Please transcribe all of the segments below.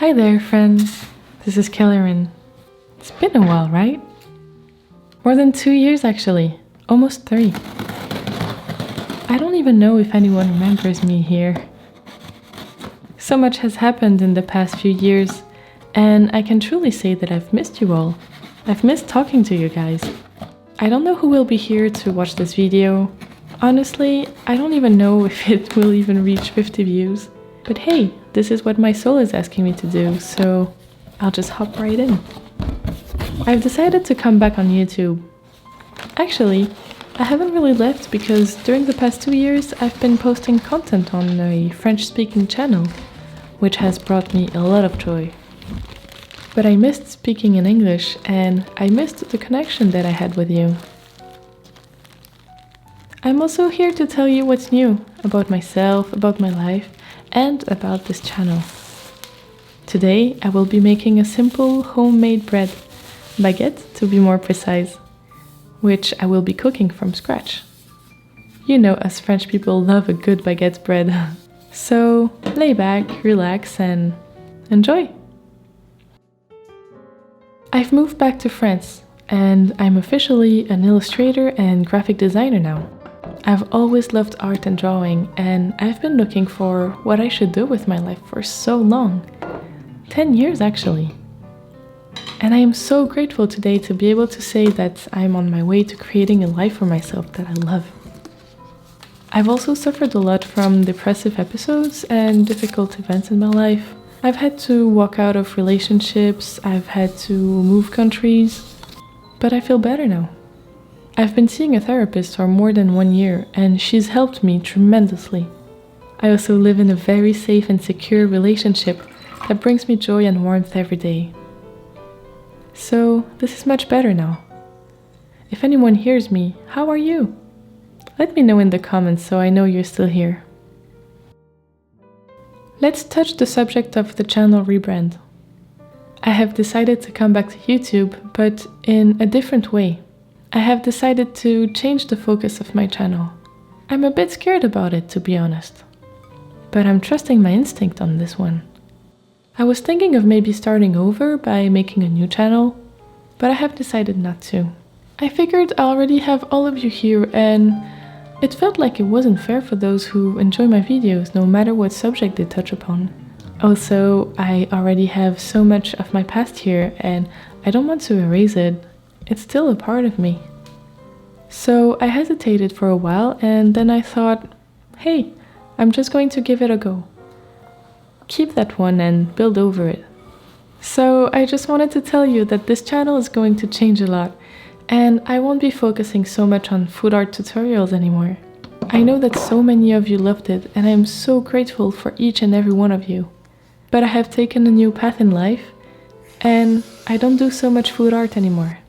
Hi there, friends. This is Kelyrin. It's been a while, right? More than 2 years, actually. Almost 3. I don't even know if anyone remembers me here. So much has happened in the past few years, and I can truly say that I've missed you all. I've missed talking to you guys. I don't know who will be here to watch this video. Honestly, I don't even know if it will even reach 50 views. But hey, this is what my soul is asking me to do, so I'll just hop right in. I've decided to come back on YouTube. Actually, I haven't really left because during the past 2 years I've been posting content on a French-speaking channel, which has brought me a lot of joy. But I missed speaking in English and I missed the connection that I had with you. I'm also here to tell you what's new about myself, about my life, and about this channel. Today I will be making a simple homemade bread, baguette to be more precise, which I will be cooking from scratch. You know, us French people love a good baguette bread. So lay back, relax and enjoy! I've moved back to France and I'm officially an illustrator and graphic designer now. I've always loved art and drawing, and I've been looking for what I should do with my life for so long. 10 years actually. And I am so grateful today to be able to say that I'm on my way to creating a life for myself that I love. I've also suffered a lot from depressive episodes and difficult events in my life. I've had to walk out of relationships, I've had to move countries, but I feel better now. I've been seeing a therapist for more than 1 year and she's helped me tremendously. I also live in a very safe and secure relationship that brings me joy and warmth every day. So this is much better now. If anyone hears me, how are you? Let me know in the comments so I know you're still here. Let's touch the subject of the channel rebrand. I have decided to come back to YouTube, but in a different way. I have decided to change the focus of my channel. I'm a bit scared about it, to be honest. But I'm trusting my instinct on this one. I was thinking of maybe starting over by making a new channel, but I have decided not to. I figured I already have all of you here and it felt like it wasn't fair for those who enjoy my videos no matter what subject they touch upon. Also, I already have so much of my past here and I don't want to erase it. It's still a part of me. So I hesitated for a while and then I thought, hey, I'm just going to give it a go. Keep that one and build over it. So I just wanted to tell you that this channel is going to change a lot and I won't be focusing so much on food art tutorials anymore. I know that so many of you loved it and I am so grateful for each and every one of you. But I have taken a new path in life and I don't do so much food art anymore.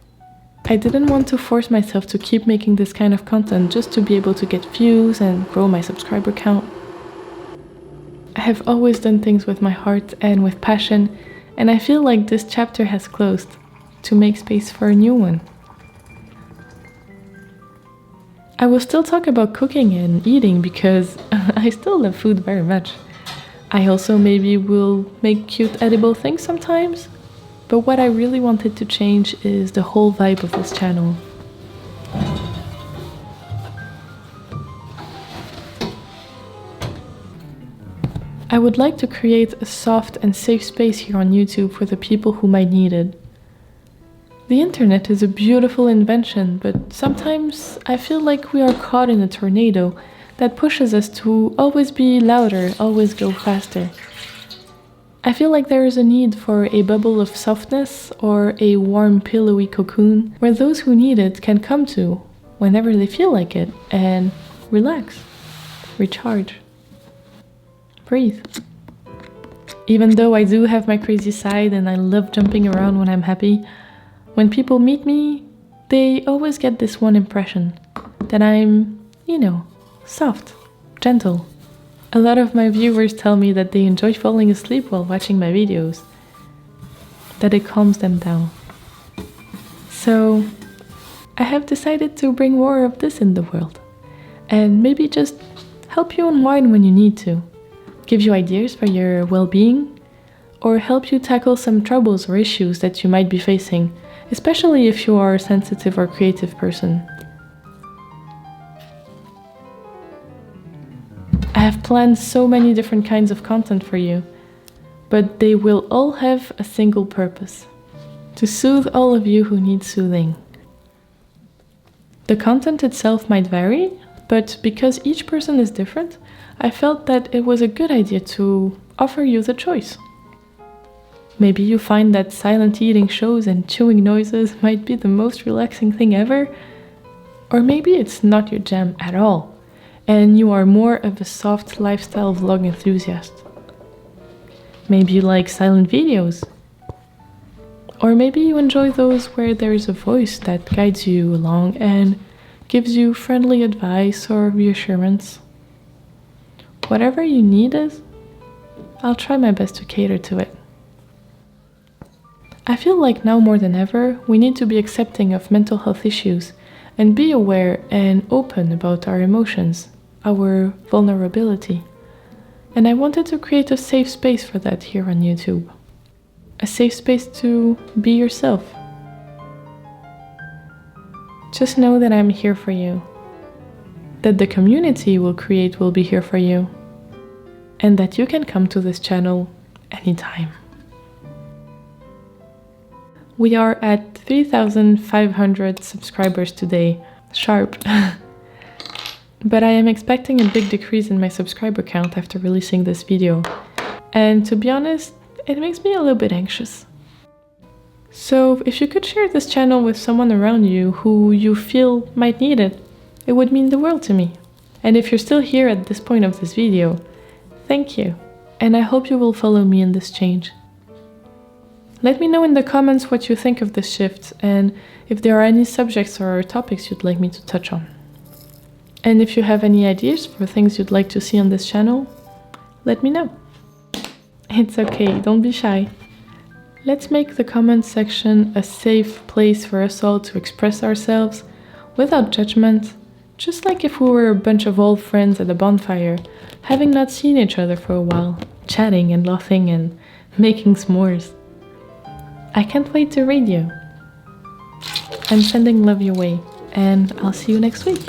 I didn't want to force myself to keep making this kind of content just to be able to get views and grow my subscriber count. I have always done things with my heart and with passion, and I feel like this chapter has closed to make space for a new one. I will still talk about cooking and eating because I still love food very much. I also maybe will make cute edible things sometimes. But what I really wanted to change is the whole vibe of this channel. I would like to create a soft and safe space here on YouTube for the people who might need it. The internet is a beautiful invention, but sometimes I feel like we are caught in a tornado that pushes us to always be louder, always go faster. I feel like there is a need for a bubble of softness or a warm, pillowy cocoon where those who need it can come to whenever they feel like it and relax, recharge, breathe. Even though I do have my crazy side and I love jumping around when I'm happy, when people meet me, they always get this one impression that I'm, soft, gentle. A lot of my viewers tell me that they enjoy falling asleep while watching my videos, that it calms them down. So I have decided to bring more of this in the world and maybe just help you unwind when you need to, give you ideas for your well-being, or help you tackle some troubles or issues that you might be facing, especially if you are a sensitive or creative person. I have planned so many different kinds of content for you, but they will all have a single purpose: to soothe all of you who need soothing. The content itself might vary, but because each person is different, I felt that it was a good idea to offer you the choice. Maybe you find that silent eating shows and chewing noises might be the most relaxing thing ever, or maybe it's not your jam at all, and you are more of a soft lifestyle vlog enthusiast. Maybe you like silent videos, or maybe you enjoy those where there is a voice that guides you along and gives you friendly advice or reassurance. Whatever you need is, I'll try my best to cater to it. I feel like now more than ever, we need to be accepting of mental health issues and be aware and open about our emotions, our vulnerability. And I wanted to create a safe space for that here on YouTube. A safe space to be yourself. Just know that I'm here for you, that the community we'll create will be here for you, and that you can come to this channel anytime. We are at 3,500 subscribers today, sharp. But I am expecting a big decrease in my subscriber count after releasing this video. And to be honest, it makes me a little bit anxious. So if you could share this channel with someone around you who you feel might need it, it would mean the world to me. And if you're still here at this point of this video, thank you. And I hope you will follow me in this change. Let me know in the comments what you think of this shift and if there are any subjects or topics you'd like me to touch on. And if you have any ideas for things you'd like to see on this channel, let me know. It's okay, don't be shy. Let's make the comments section a safe place for us all to express ourselves without judgment, just like if we were a bunch of old friends at a bonfire, having not seen each other for a while, chatting and laughing and making s'mores. I can't wait to read you. I'm sending love your way, and I'll see you next week.